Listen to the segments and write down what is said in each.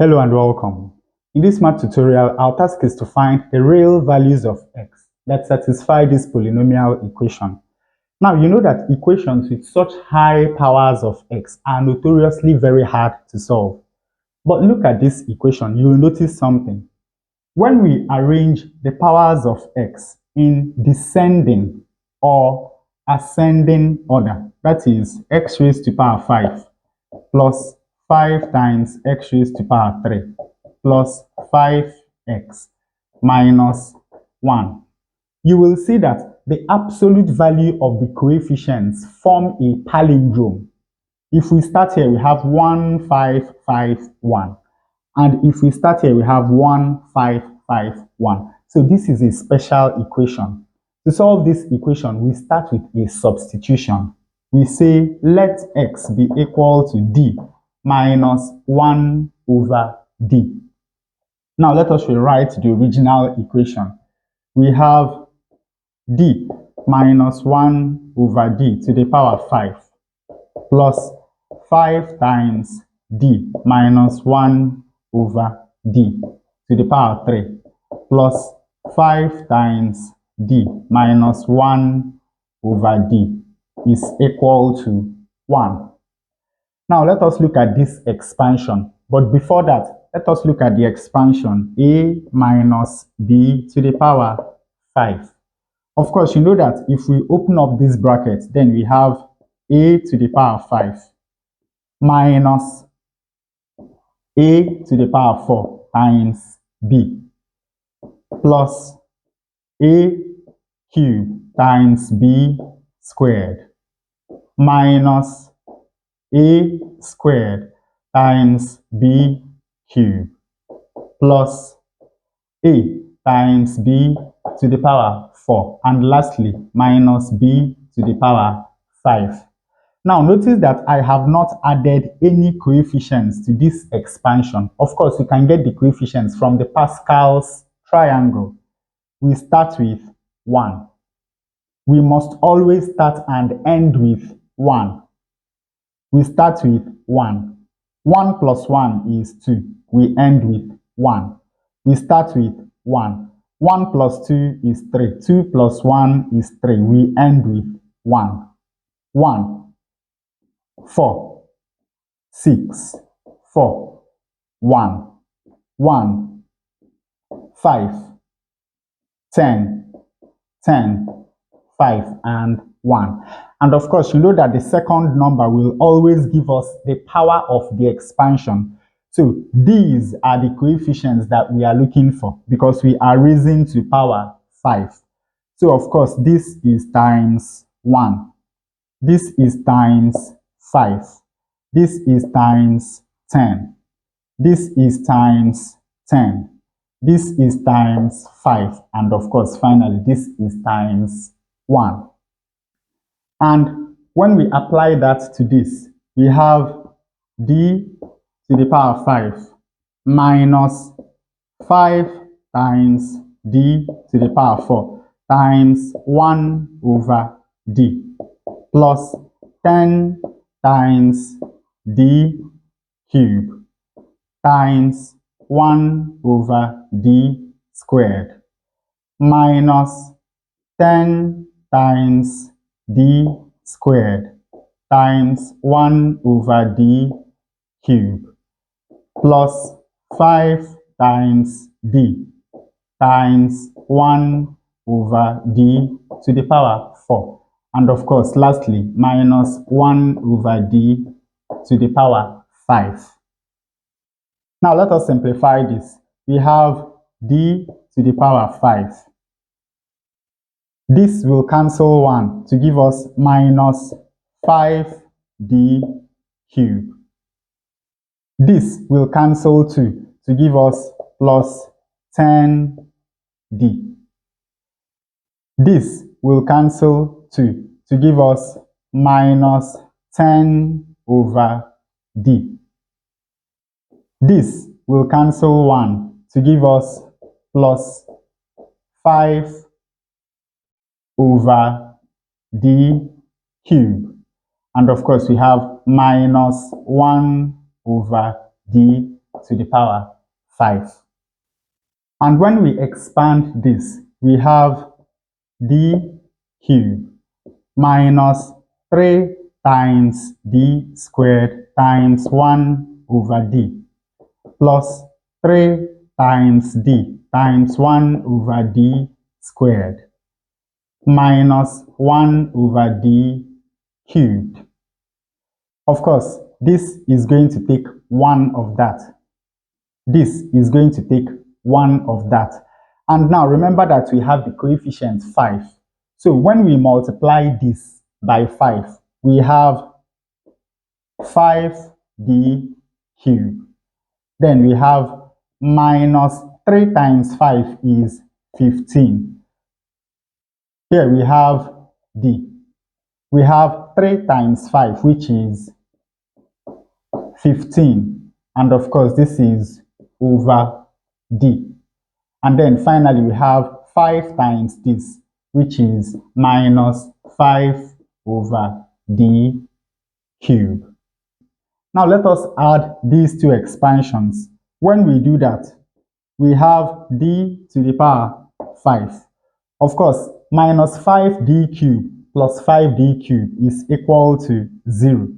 Hello and welcome. In this math tutorial, our task is to find the real values of x that satisfy this polynomial equation. Now, you know that equations with such high powers of x are notoriously very hard to solve. But look at this equation, you will notice something. When we arrange the powers of x in descending or ascending order, that is x raised to power 5 plus 5 times x raised to power 3 plus 5x minus 1. You will see that the absolute value of the coefficients form a palindrome. If we start here, we have 1, 5, 5, 1. And if we start here, we have 1, 5, 5, 1. So this is a special equation. To solve this equation, we start with a substitution. We say let x be equal to d minus 1 over d. Now let us rewrite the original equation. We have d minus 1 over d to the power 5 plus 5 times d minus 1 over d to the power 3 plus 5 times d minus 1 over d is equal to 1. Now let us look at this expansion. But before that, let us look at the expansion a minus b to the power 5. Of course, you know that if we open up this bracket, then we have a to the power 5 minus a to the power 4 times b plus a cubed times b squared minus a squared times b cubed plus a times b to the power 4, and lastly minus b to the power 5. Now notice that I have not added any coefficients to this expansion. Of course, we can get the coefficients from the Pascal's triangle. We start with 1. We must always start and end with 1. We start with 1. 1 plus 1 is 2. We end with 1. We start with 1. 1 plus 2 is 3. 2 plus 1 is 3. We end with 1. 1, 4, 6, 4, 1, 1, 5, 10, 10, 5, and 1. And of course, you know that the second number will always give us the power of the expansion. So these are the coefficients that we are looking for because we are raising to power 5. So of course, this is times 1. This is times 5. This is times 10. This is times 10. This is times 5. And of course, finally, this is times 1. And when we apply that to this, we have d to the power 5 minus 5 times d to the power 4 times 1 over d plus 10 times d cubed times 1 over d squared minus 10 times d squared times 1 over d cubed plus 5 times d times 1 over d to the power 4. And of course, lastly, minus 1 over d to the power 5. Now let us simplify this. We have d to the power 5. This will cancel 1 to give us minus 5d cubed. This will cancel 2 to give us plus 10d. This will cancel 2 to give us minus 10 over d. This will cancel 1 to give us plus 5 over d cubed. And of course, we have minus 1 over d to the power 5. And when we expand this, we have d cubed minus 3 times d squared times 1 over d plus 3 times d times 1 over d squared minus 1 over d cubed. Of course, this is going to take 1 of that. This is going to take 1 of that. And now remember that we have the coefficient 5. So when we multiply this by 5, we have 5d cubed. Then we have minus 3 times 5 is 15. Here we have d. We have 3 times 5, which is 15. And of course, this is over d. And then finally, we have 5 times this, which is minus 5 over d cubed. Now let us add these two expansions. When we do that, we have d to the power 5. Of course, minus 5d cubed plus 5d cubed is equal to 0.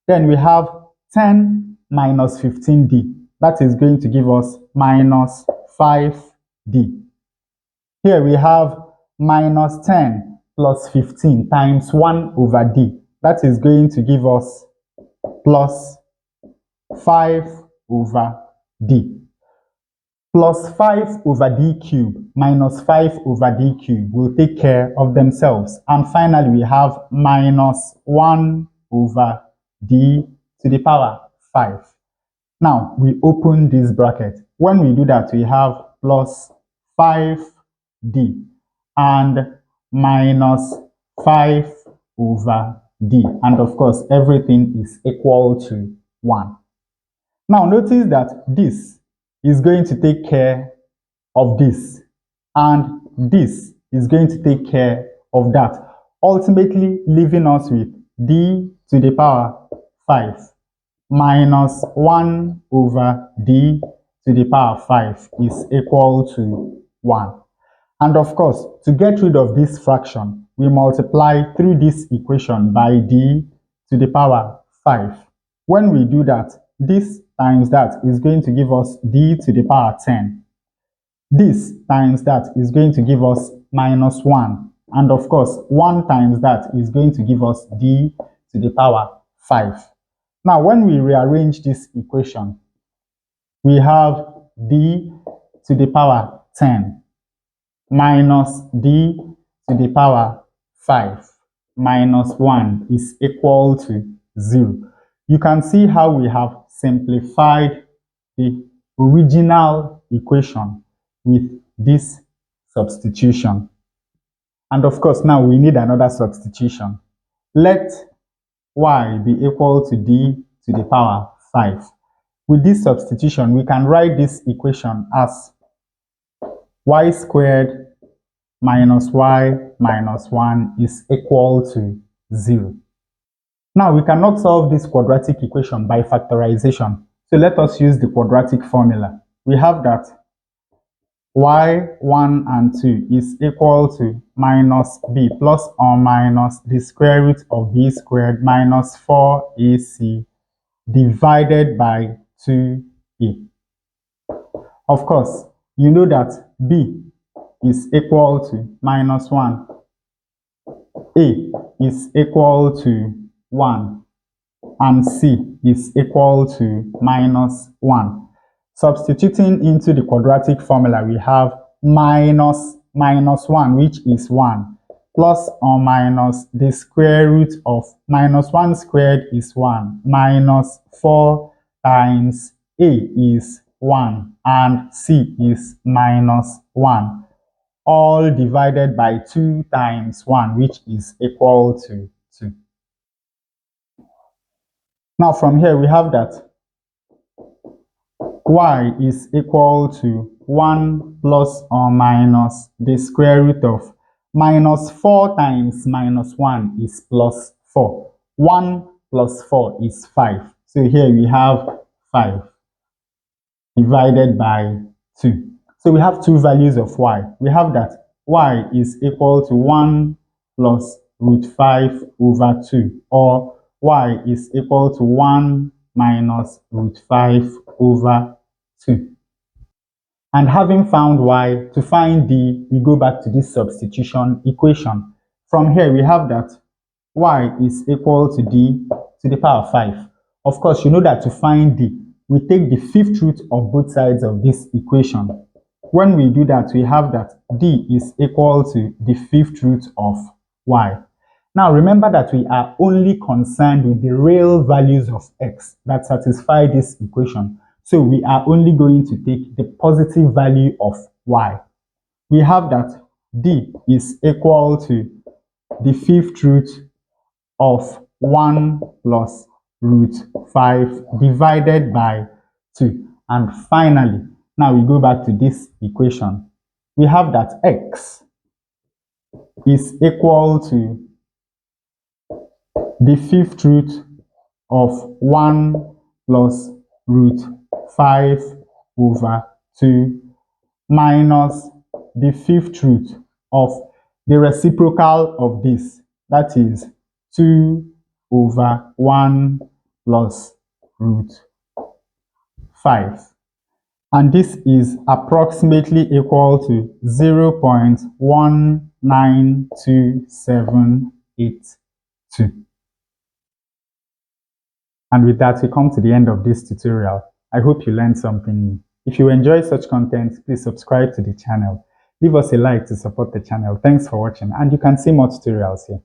Then we have 10 minus 15d. That is going to give us minus 5d. Here we have minus 10 plus 15 times 1 over d. That is going to give us plus 5 over d. Plus 5 over d cubed minus 5 over d cubed will take care of themselves. And finally, we have minus 1 over d to the power 5. Now, we open this bracket. When we do that, we have plus 5d and minus 5 over d. And of course, everything is equal to 1. Now, notice that this is going to take care of this, and this is going to take care of that, ultimately leaving us with d to the power 5 minus 1 over d to the power 5 is equal to 1. And of course, to get rid of this fraction, we multiply through this equation by d to the power 5. When we do that, this times that is going to give us d to the power 10. This times that is going to give us minus 1. And of course, 1 times that is going to give us d to the power 5. Now, when we rearrange this equation, we have d to the power 10 minus d to the power 5 minus 1 is equal to 0. You can see how we have simplified the original equation with this substitution. And of course, now we need another substitution. Let y be equal to d to the power 5. With this substitution, we can write this equation as y squared minus y minus 1 is equal to 0. Now, we cannot solve this quadratic equation by factorization. So let us use the quadratic formula. We have that y1 and 2 is equal to minus b plus or minus the square root of b squared minus 4ac divided by 2a. Of course, you know that b is equal to minus 1, a is equal to 1, and c is equal to minus 1. Substituting into the quadratic formula, we have minus 1, which is 1, plus or minus the square root of minus 1 squared is 1, minus 4 times a is 1, and c is minus 1, all divided by 2 times 1, which is equal to 2. Now, from here, we have that y is equal to 1 plus or minus the square root of minus 4 times minus 1 is plus 4. 1 plus 4 is 5. So here we have 5. divided by 2. So we have two values of y. We have that y is equal to 1 plus root 5 over 2, or y is equal to 1 minus root 5 over 2. And having found y, to find d, we go back to this substitution equation. From here, we have that y is equal to d to the power of 5. Of course, you know that to find d, we take the fifth root of both sides of this equation. When we do that, we have that d is equal to the fifth root of y. Now, remember that we are only concerned with the real values of x that satisfy this equation. So we are only going to take the positive value of y. We have that d is equal to the fifth root of 1 plus root 5 divided by 2. And finally, now we go back to this equation. We have that x is equal to the fifth root of 1 plus root 5 over 2 minus the fifth root of the reciprocal of this, that is 2 over 1 plus root 5. And this is approximately equal to 0.192782. And with that, we come to the end of this tutorial. I hope you learned something new. If you enjoy such content, please subscribe to the channel. Leave us a like to support the channel. Thanks for watching, and you can see more tutorials here.